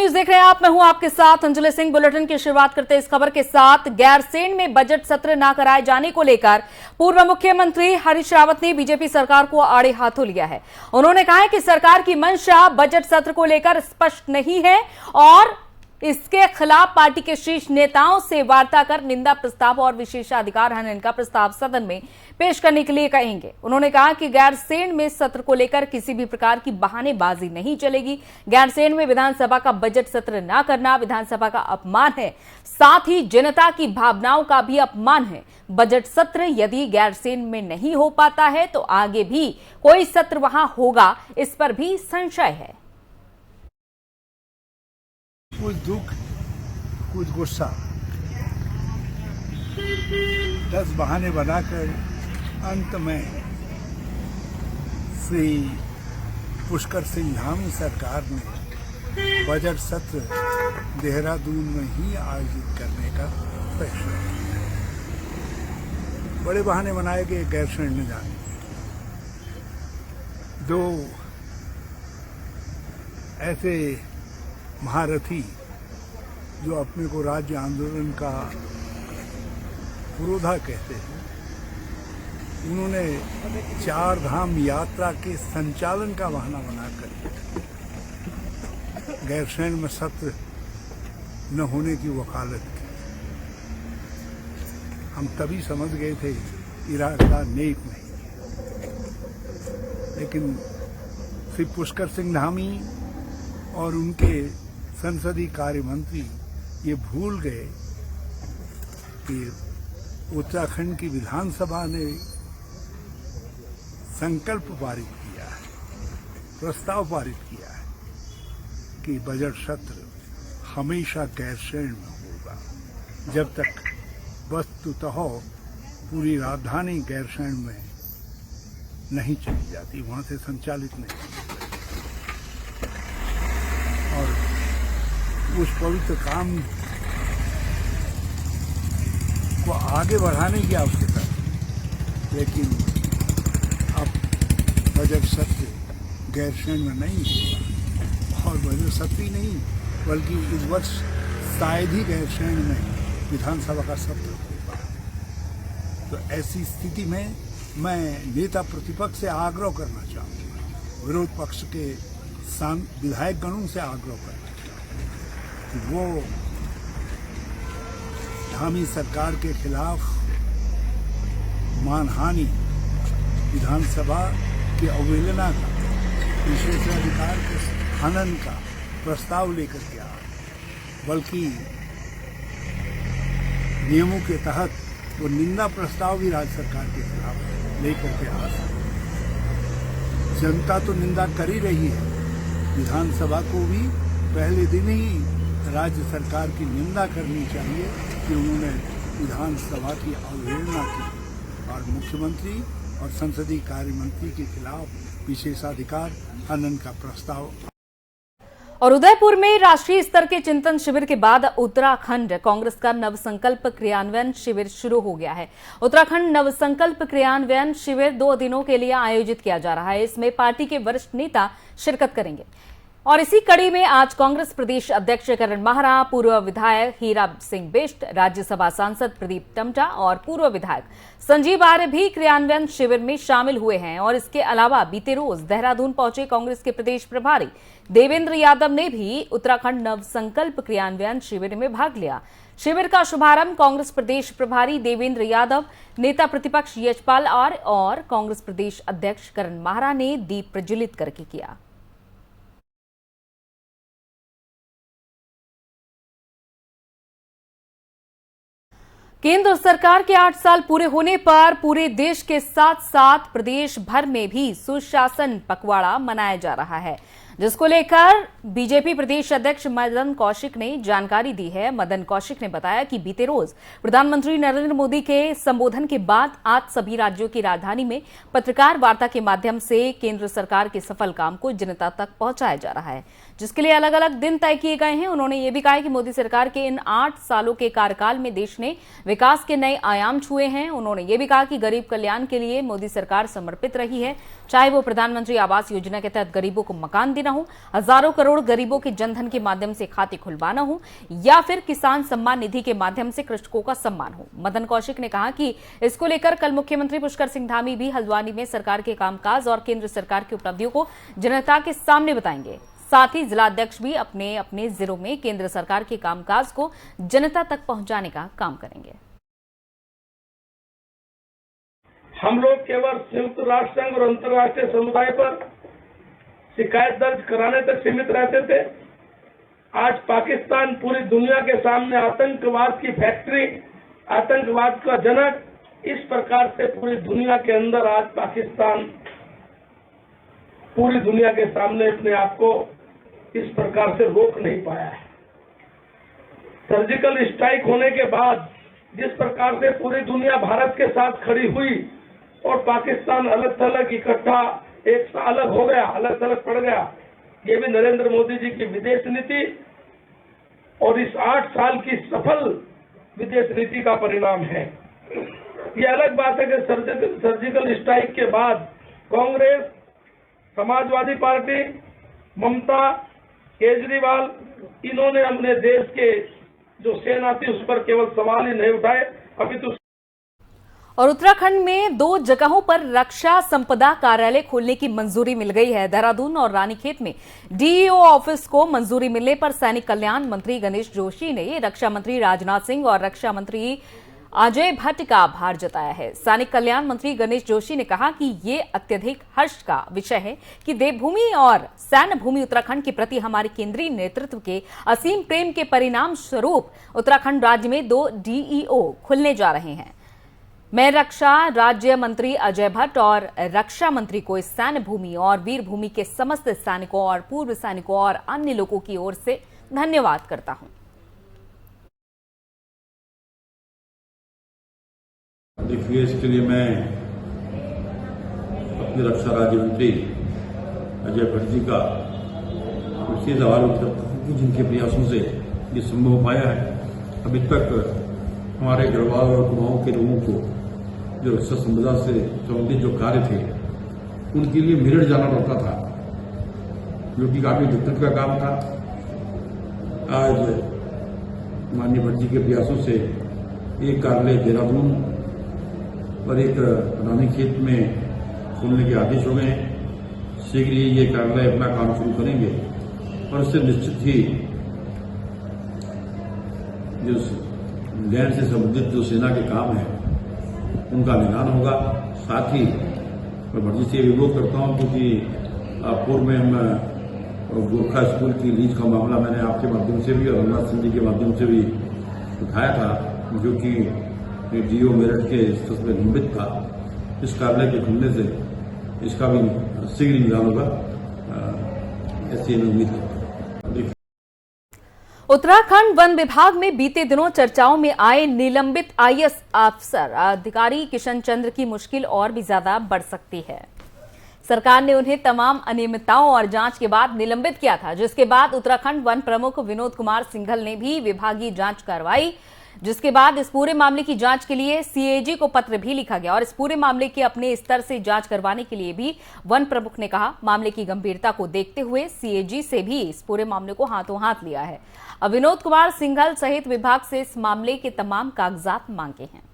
News देख रहे हैं आप। मैं हूं आपके साथ अंजलि सिंह। बुलेटिन की शुरुआत करते हैं इस खबर के साथ। गैरसैंण में बजट सत्र न कराए जाने को लेकर पूर्व मुख्यमंत्री हरीश रावत ने बीजेपी सरकार को आड़े हाथों लिया है। उन्होंने कहा है कि सरकार की मंशा बजट सत्र को लेकर स्पष्ट नहीं है और इसके खिलाफ पार्टी के शीर्ष नेताओं से वार्ता कर निंदा प्रस्ताव और विशेषाधिकार हनन का प्रस्ताव सदन में पेश करने के लिए कहेंगे। उन्होंने कहा कि गैरसैंण में सत्र को लेकर किसी भी प्रकार की बहानेबाजी नहीं चलेगी। गैरसैंण में विधानसभा का बजट सत्र न करना विधानसभा का अपमान है, साथ ही जनता की भावनाओं का भी अपमान है। बजट सत्र यदि गैरसैंण में नहीं हो पाता है तो आगे भी कोई सत्र वहां होगा, इस पर भी संशय है। कुछ दुख, कुछ गुस्सा, 10 बहाने बनाकर अंत में श्री पुष्कर सिंह धामी सरकार ने बजट सत्र देहरादून में ही आयोजित करने का फैसला किया। बड़े बहाने बनाए गए गैरसैंण में जाने के। दो ऐसे महारथी जो अपने को राज्य आंदोलन का पुरोधा कहते हैं, उन्होंने 4 धाम यात्रा के संचालन का बहाना बनाकर गैरसैंण में सत्र न होने की वकालत की। हम तभी समझ गए थे इरादा नेक नहीं, लेकिन श्री पुष्कर सिंह धामी और उनके संसदीय कार्य मंत्री ये भूल गए कि उत्तराखंड की विधानसभा ने संकल्प पारित किया है, प्रस्ताव पारित किया है कि बजट सत्र हमेशा गैरसैंण में होगा जब तक वस्तुतः पूरी राजधानी गैरसैंण में नहीं चली जाती, वहां से संचालित नहीं होती। और उस पवित्र काम को आगे बढ़ाने की आवश्यकता है, लेकिन अब बजट सत्र गैरसैंण में नहीं होगा। और बजट सत्र ही नहीं बल्कि इस वर्ष शायद ही गैरसैंण में विधानसभा का सत्र होगा। तो ऐसी स्थिति में मैं नेता प्रतिपक्ष से आग्रह करना चाहूँगा, विरोध पक्ष के विधायक गणों से आग्रह करना कि वो धामी सरकार के खिलाफ मानहानि, विधानसभा की अवहेलना का, विशेषाधिकार के हनन का प्रस्ताव लेकर के आए, बल्कि नियमों के तहत वो निंदा प्रस्ताव भी राज्य सरकार के खिलाफ लेकर के आ सकते। जनता तो निंदा कर ही रही है, विधानसभा को भी पहले दिन ही राज्य सरकार की निंदा करनी चाहिए कि उन्होंने विधानसभा की अवहेलना की और मुख्यमंत्री और संसदीय कार्य मंत्री के खिलाफ विशेषाधिकार हनन का प्रस्ताव। और उदयपुर में राष्ट्रीय स्तर के चिंतन शिविर के बाद उत्तराखंड कांग्रेस का नवसंकल्प क्रियान्वयन शिविर शुरू हो गया है। उत्तराखंड नवसंकल्प क्रियान्वयन शिविर 2 दिनों के लिए आयोजित किया जा रहा है। इसमें पार्टी के वरिष्ठ नेता शिरकत करेंगे और इसी कड़ी में आज कांग्रेस प्रदेश अध्यक्ष करण माहरा, पूर्व विधायक हीरा सिंह बिष्ट, राज्यसभा सांसद प्रदीप टमटा और पूर्व विधायक संजीव आर्य भी क्रियान्वयन शिविर में शामिल हुए हैं। और इसके अलावा बीते रोज देहरादून पहुंचे कांग्रेस के प्रदेश प्रभारी देवेंद्र यादव ने भी उत्तराखंड नवसंकल्प क्रियान्वयन शिविर में भाग लिया। शिविर का शुभारंभ कांग्रेस प्रदेश प्रभारी देवेंद्र यादव, नेता प्रतिपक्ष यशपाल आर्य और कांग्रेस प्रदेश अध्यक्ष करण माहरा ने दीप प्रज्वलित करके किया। केंद्र सरकार के 8 साल पूरे होने पर पूरे देश के साथ साथ प्रदेश भर में भी सुशासन पखवाड़ा मनाया जा रहा है, जिसको लेकर बीजेपी प्रदेश अध्यक्ष मदन कौशिक ने जानकारी दी है। मदन कौशिक ने बताया कि बीते रोज प्रधानमंत्री नरेंद्र मोदी के संबोधन के बाद आज सभी राज्यों की राजधानी में पत्रकार वार्ता के माध्यम से केंद्र सरकार के सफल काम को जनता तक पहुंचाया जा रहा है। जिसके लिए अलग अलग दिन तय किए गए हैं। उन्होंने ये भी कहा है कि मोदी सरकार के इन 8 सालों के कार्यकाल में देश ने विकास के नए आयाम छुए हैं। उन्होंने ये भी कहा कि गरीब कल्याण के लिए मोदी सरकार समर्पित रही है, चाहे वो प्रधानमंत्री आवास योजना के तहत गरीबों को मकान देना हो, हजारों करोड़ गरीबों के जनधन के माध्यम से खाते खुलवाना हो, या फिर किसान सम्मान निधि के माध्यम से कृषकों का सम्मान हो। मदन कौशिक ने कहा कि इसको लेकर कल मुख्यमंत्री पुष्कर सिंह धामी भी हल्द्वानी में सरकार के कामकाज और केंद्र सरकार की उपलब्धियों को जनता के सामने बताएंगे। साथ ही जिलाध्यक्ष भी अपने अपने जिलों में केंद्र सरकार के कामकाज को जनता तक पहुंचाने का काम करेंगे। हम लोग केवल संयुक्त राष्ट्र संघ और अंतर्राष्ट्रीय समुदाय पर शिकायत दर्ज कराने तक सीमित रहते थे। आज पाकिस्तान पूरी दुनिया के सामने आतंकवाद की फैक्ट्री, आतंकवाद का जनक, इस प्रकार से पूरी दुनिया के अंदर आज पाकिस्तान पूरी दुनिया के सामने अपने आप को इस प्रकार से रोक नहीं पाया है। सर्जिकल स्ट्राइक होने के बाद जिस प्रकार से पूरी दुनिया भारत के साथ खड़ी हुई और पाकिस्तान अलग थलग इकट्ठा एक अलग हो गया, अलग थलग पड़ गया, ये भी नरेंद्र मोदी जी की विदेश नीति और इस 8 साल की सफल विदेश नीति का परिणाम है। ये अलग बात है कि सर्जिकल स्ट्राइक के बाद कांग्रेस, समाजवादी पार्टी, ममता, केजरीवाल, इन्होंने अपने देश के जो सेना थी उस पर केवल सवाल ही नहीं उठाए, अभी तो। और उत्तराखंड में 2 जगहों पर रक्षा संपदा कार्यालय खोलने की मंजूरी मिल गई है। देहरादून और रानीखेत में डीईओ ऑफिस को मंजूरी मिलने पर सैनिक कल्याण मंत्री गणेश जोशी ने रक्षा मंत्री राजनाथ सिंह और रक्षा मंत्री अजय भट्ट का आभार जताया है। सैनिक कल्याण मंत्री गणेश जोशी ने कहा कि ये अत्यधिक हर्ष का विषय है कि देवभूमि और सैन्य भूमि उत्तराखंड के प्रति हमारे केंद्रीय नेतृत्व के असीम प्रेम के परिणाम स्वरूप उत्तराखंड राज्य में 2 डीईओ खुलने जा रहे हैं। मैं रक्षा राज्य मंत्री अजय भट्ट और रक्षा मंत्री को इस सैन्य भूमि और वीर भूमि के समस्त सैनिकों और पूर्व सैनिकों और अन्य लोगों की ओर से धन्यवाद करता हूं। देखिए, इसके लिए मैं अपने रक्षा राज्य मंत्री अजय भट्ट जी का विशेष आभार व्यक्त करता हूँ कि जिनके प्रयासों से ये संभव हो पाया है। अभी तक हमारे गढ़वाल और कुमाऊं के लोगों को जो रक्षा संपदा से संबंधित जो कार्य थे उनके लिए मेरठ जाना पड़ता था, जो कि काफी दिक्कत का काम था। आज माननीय भट्ट जी के प्रयासों से एक कार्यालय देहरादून और एक रानीखेत में खोलने के आदेश हो गए हैं। शीघ्र ही ये कार्यालय अपना काम शुरू करेंगे और इससे निश्चित ही जो लैंड से संबंधित जो सेना के काम है उनका निदान होगा। साथ ही मैं भट्ट जी से विरोध करता हूं क्योंकि पूर्व में हम गोरखा स्कूल की लीज का मामला मैंने आपके माध्यम से भी और रघुनाथ सिंह जी के माध्यम से भी उठाया था, जो कि डीओ मेरठ के स्तर में लंबित था। इस कार्यालय के खुलने से इसका भी शीघ्र निदान होगा, ऐसी उम्मीद है। उत्तराखंड वन विभाग में बीते दिनों चर्चाओं में आए निलंबित आईएएस अफसर अधिकारी किशन चंद्र की मुश्किल और भी ज्यादा बढ़ सकती है। सरकार ने उन्हें तमाम अनियमितताओं और जांच के बाद निलंबित किया था, जिसके बाद उत्तराखंड वन प्रमुख विनोद कुमार सिंघल ने भी विभागीय जांच करवाई, जिसके बाद इस पूरे मामले की जांच के लिए सीएजी को पत्र भी लिखा गया और इस पूरे मामले की अपने स्तर से जांच करवाने के लिए भी वन प्रमुख ने कहा। मामले की गंभीरता को देखते हुए सीएजी से भी इस पूरे मामले को हाथों हाथ लिया है। अब विनोद कुमार सिंघल सहित विभाग से इस मामले के तमाम कागजात मांगे हैं।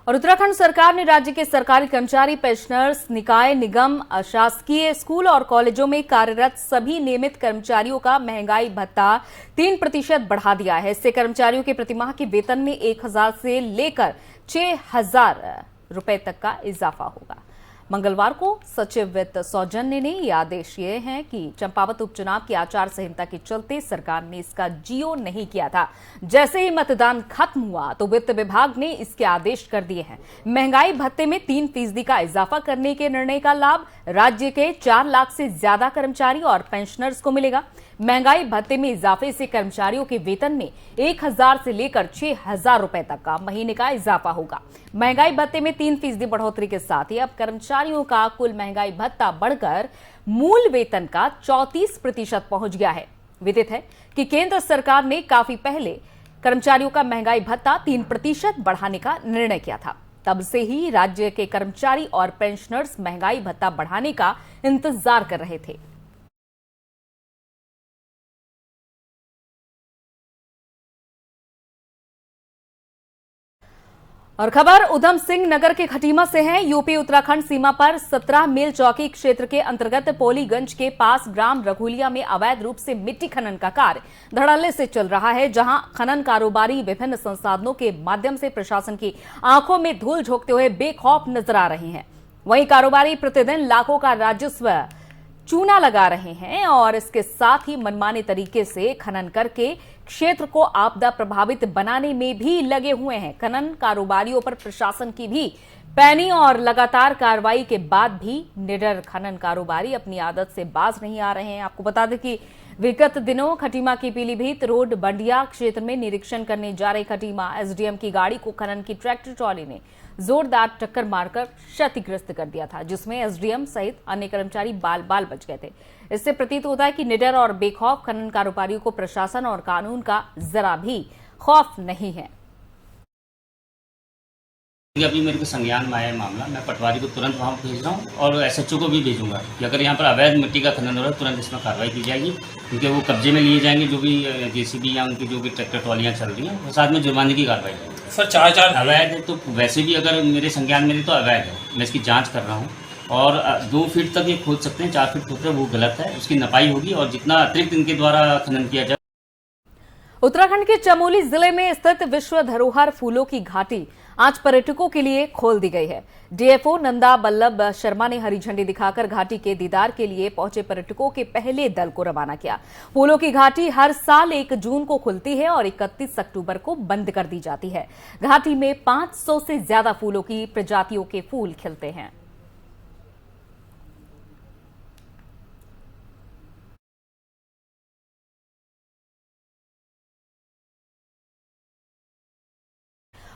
और उत्तराखंड सरकार ने राज्य के सरकारी कर्मचारी, पेंशनर्स, निकाय, निगम, अशासकीय स्कूल और कॉलेजों में कार्यरत सभी नियमित कर्मचारियों का महंगाई भत्ता 3% बढ़ा दिया है। इससे कर्मचारियों के प्रतिमाह के वेतन में 1,000 से लेकर 6,000 रुपए तक का इजाफा होगा। मंगलवार को सचिव वित्त सौजन्य ने ये आदेश दिए हैं कि चंपावत उपचुनाव की आचार संहिता के चलते सरकार ने इसका जियो नहीं किया था। जैसे ही मतदान खत्म हुआ तो वित्त विभाग ने इसके आदेश कर दिए हैं। महंगाई भत्ते में 3% का इजाफा करने के निर्णय का लाभ राज्य के 4 लाख से ज्यादा कर्मचारी और पेंशनर्स को मिलेगा। महंगाई भत्ते में इजाफे से कर्मचारियों के वेतन में 1000 से लेकर 6000 रुपए तक का महीने का इजाफा होगा। महंगाई भत्ते में 3% बढ़ोतरी के साथ ही अब कर्मचारियों का कुल महंगाई भत्ता बढ़कर मूल वेतन का 34% पहुंच गया है। विदित है कि केंद्र सरकार ने काफी पहले कर्मचारियों का महंगाई भत्ता 3% बढ़ाने का निर्णय किया था। तब से ही राज्य के कर्मचारी और पेंशनर्स महंगाई भत्ता बढ़ाने का इंतजार कर रहे थे। और खबर उधम सिंह नगर के खटीमा से है। यूपी उत्तराखंड सीमा पर 17 मील चौकी क्षेत्र के अंतर्गत पोलीगंज के पास ग्राम रघुलिया में अवैध रूप से मिट्टी खनन का कार्य धड़ल्ले से चल रहा है, जहां खनन कारोबारी विभिन्न संसाधनों के माध्यम से प्रशासन की आंखों में धूल झोंकते हुए बेखौफ नजर आ रहे हैं। वहीं कारोबारी प्रतिदिन लाखों का राजस्व चूना लगा रहे हैं और इसके साथ ही मनमाने तरीके से खनन करके क्षेत्र को आपदा प्रभावित बनाने में भी लगे हुए हैं। खनन कारोबारियों पर प्रशासन की भी पैनी और लगातार कार्रवाई के बाद भी निडर खनन कारोबारी अपनी आदत से बाज नहीं आ रहे हैं। आपको बता दें कि विगत दिनों खटीमा की पीलीभीत रोड बंडिया क्षेत्र में निरीक्षण करने जा रहे खटीमा एसडीएम की गाड़ी को खनन की ट्रैक्टर ट्रॉली ने जोरदार टक्कर मारकर क्षतिग्रस्त कर दिया था, जिसमें एसडीएम सहित अन्य कर्मचारी बाल बाल बच गए थे। इससे प्रतीत होता है कि निडर और बेखौफ खनन कारोबारियों को प्रशासन और कानून का जरा भी खौफ नहीं है। अभी मेरे को संज्ञान में आया मामला, मैं पटवारी को तुरंत वहाँ भेज रहा हूँ और एसएचओ को भी भेजूंगा कि अगर यहाँ पर अवैध मिट्टी का खनन हो रहा है तुरंत इसमें कार्रवाई की जाएगी, क्योंकि वो कब्जे में लिए जाएंगे जो भी जेसीबी या उनकी जो भी ट्रैक्टर ट्रॉलियाँ चल रही हैं, और साथ में जुर्माने की कार्रवाई है। सर 4 अवैध है तो वैसे भी अगर मेरे संज्ञान में नहीं तो अवैध है, मैं इसकी जाँच कर रहा हूँ। और 2 फीट तक ये खोद सकते हैं, 4 फीट खोद रहे वो गलत है, उसकी नपाई होगी और जितना अतिरिक्त इनके द्वारा खनन किया जाए। उत्तराखंड के चमोली जिले में स्थित विश्व धरोहर फूलों की घाटी आज पर्यटकों के लिए खोल दी गई है। डीएफओ नंदा बल्लभ शर्मा ने हरी झंडी दिखाकर घाटी के दीदार के लिए पहुंचे पर्यटकों के पहले दल को रवाना किया। फूलों की घाटी हर साल 1 जून को खुलती है और 31 अक्टूबर को बंद कर दी जाती है। घाटी में 500 से ज्यादा फूलों की प्रजातियों के फूल खिलते हैं।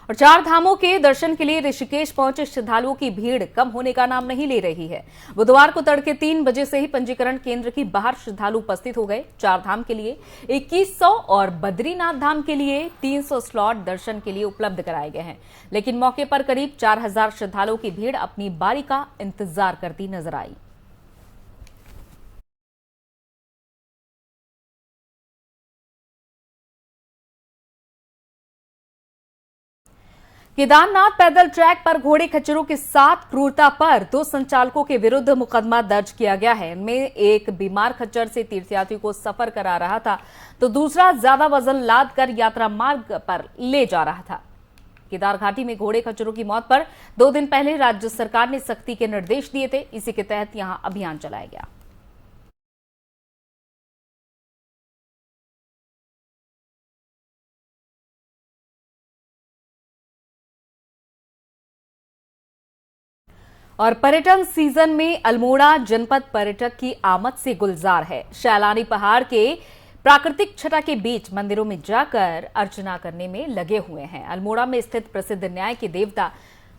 और 4 धामों के दर्शन के लिए ऋषिकेश पहुंचे श्रद्धालुओं की भीड़ कम होने का नाम नहीं ले रही है। बुधवार को तड़के 3 बजे से ही पंजीकरण केंद्र के बाहर श्रद्धालु उपस्थित हो गए। 4 धाम के लिए 2100 और बद्रीनाथ धाम के लिए 300 स्लॉट दर्शन के लिए उपलब्ध कराए गए हैं, लेकिन मौके पर करीब 4000 श्रद्धालुओं की भीड़ अपनी बारी का इंतजार करती नजर आई। केदारनाथ पैदल ट्रैक पर घोड़े खच्चरों के साथ क्रूरता पर 2 संचालकों के विरुद्ध मुकदमा दर्ज किया गया है। इनमें एक बीमार खच्चर से तीर्थयात्रियों को सफर करा रहा था तो दूसरा ज्यादा वजन लाद कर यात्रा मार्ग पर ले जा रहा था। केदार घाटी में घोड़े खच्चरों की मौत पर 2 दिन पहले राज्य सरकार ने सख्ती के निर्देश दिए थे। इसी के तहत यहां अभियान चलाया गया। और पर्यटन सीजन में अल्मोड़ा जनपद पर्यटक की आमद से गुलजार है। शैलानी पहाड़ के प्राकृतिक छटा के बीच मंदिरों में जाकर अर्चना करने में लगे हुए हैं। अल्मोड़ा में स्थित प्रसिद्ध न्याय के देवता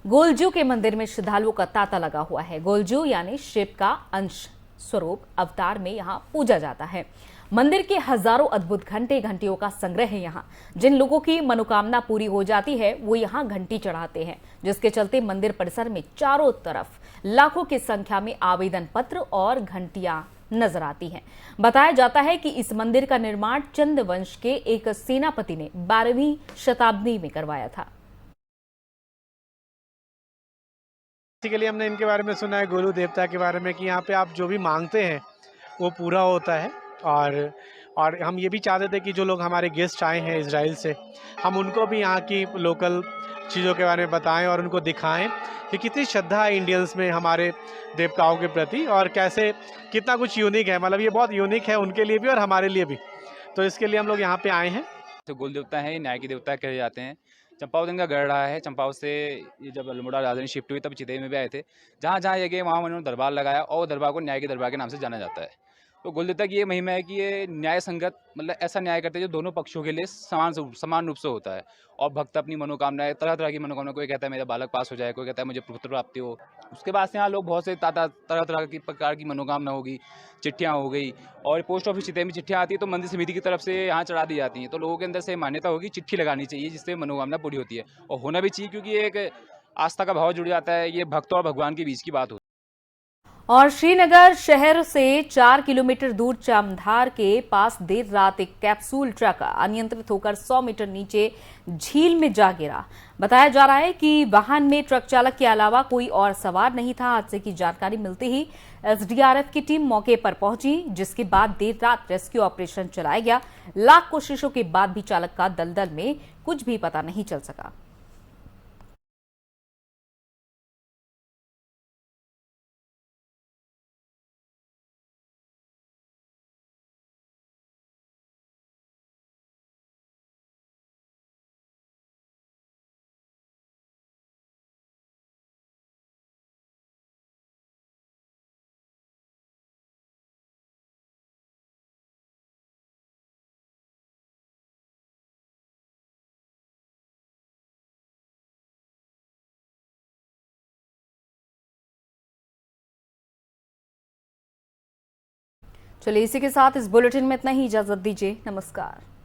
गोलजू के मंदिर में श्रद्धालुओं का तांता लगा हुआ है। गोलजू यानी शिव का अंश स्वरूप अवतार में यहाँ पूजा जाता है। मंदिर के हजारों अद्भुत घंटियों का संग्रह है। यहाँ जिन लोगों की मनोकामना पूरी हो जाती है वो यहाँ घंटी चढ़ाते हैं, जिसके चलते मंदिर परिसर में चारों तरफ लाखों की संख्या में आवेदन पत्र और घंटियां नजर आती हैं। बताया जाता है कि इस मंदिर का निर्माण चंद वंश के एक सेनापति ने 12वीं शताब्दी में करवाया था। बेसिकली हमने इनके बारे में सुना है, गोलू देवता के बारे में, कि यहाँ पे आप जो भी मांगते हैं वो पूरा होता है। और हम ये भी चाहते थे कि जो लोग हमारे गेस्ट आए हैं इजराइल से, हम उनको भी यहाँ की लोकल चीज़ों के बारे में बताएं और उनको दिखाएं कि कितनी श्रद्धा है इंडियंस में हमारे देवताओं के प्रति, और कैसे कितना कुछ यूनिक है। मतलब ये बहुत यूनिक है उनके लिए भी और हमारे लिए भी। तो इसके लिए हम लोग यहाँ पे आए हैं। तो गोल देवता है, न्याय के देवता कहे जाते हैं। चंपावत इनका गढ़ रहा है। चंपावत से ये जब अल्मोड़ा राजधानी शिफ्ट हुई तब चितई में भी आए थे। जहाँ जहाँ ये गए वहाँ उन्होंने दरबार लगाया और दरबार को न्याय के दरबार के नाम से जाना जाता है। तो गोल देवता की ये महिमा है कि ये न्याय संगत, मतलब ऐसा न्याय करते हैं जो दोनों पक्षों के लिए समान रूप से होता है। और भक्त अपनी मनोकामनाएं, तरह तरह की मनोकामना, कोई कहता है मेरा बालक पास हो जाए, कोई कहता है मुझे पुत्र प्राप्ति हो। उसके बाद से यहाँ लोग बहुत से तरह तरह की प्रकार की मनोकामना होगी, चिट्ठियाँ हो गई, और पोस्ट ऑफिस चितई में चिट्ठियाँ आती है तो मंदिर समिति की तरफ से यहाँ चढ़ा दी जाती हैं। तो लोगों के अंदर से मान्यता होगी चिट्ठी लगानी चाहिए जिससे मनोकामना पूरी होती है, और होना भी चाहिए क्योंकि एक आस्था का भाव जुड़ जाता है। ये भक्त और भगवान के बीच की बात होती है। और श्रीनगर शहर से 4 किलोमीटर दूर चामधार के पास देर रात एक कैप्सूल ट्रक अनियंत्रित होकर 100 मीटर नीचे झील में जा गिरा। बताया जा रहा है कि वाहन में ट्रक चालक के अलावा कोई और सवार नहीं था। हादसे की जानकारी मिलते ही एसडीआरएफ की टीम मौके पर पहुंची, जिसके बाद देर रात रेस्क्यू ऑपरेशन चलाया गया। लाख कोशिशों के बाद भी चालक का दलदल में कुछ भी पता नहीं चल सका। चलिए, इसी के साथ इस बुलेटिन में इतना ही। इजाजत दीजिए। नमस्कार।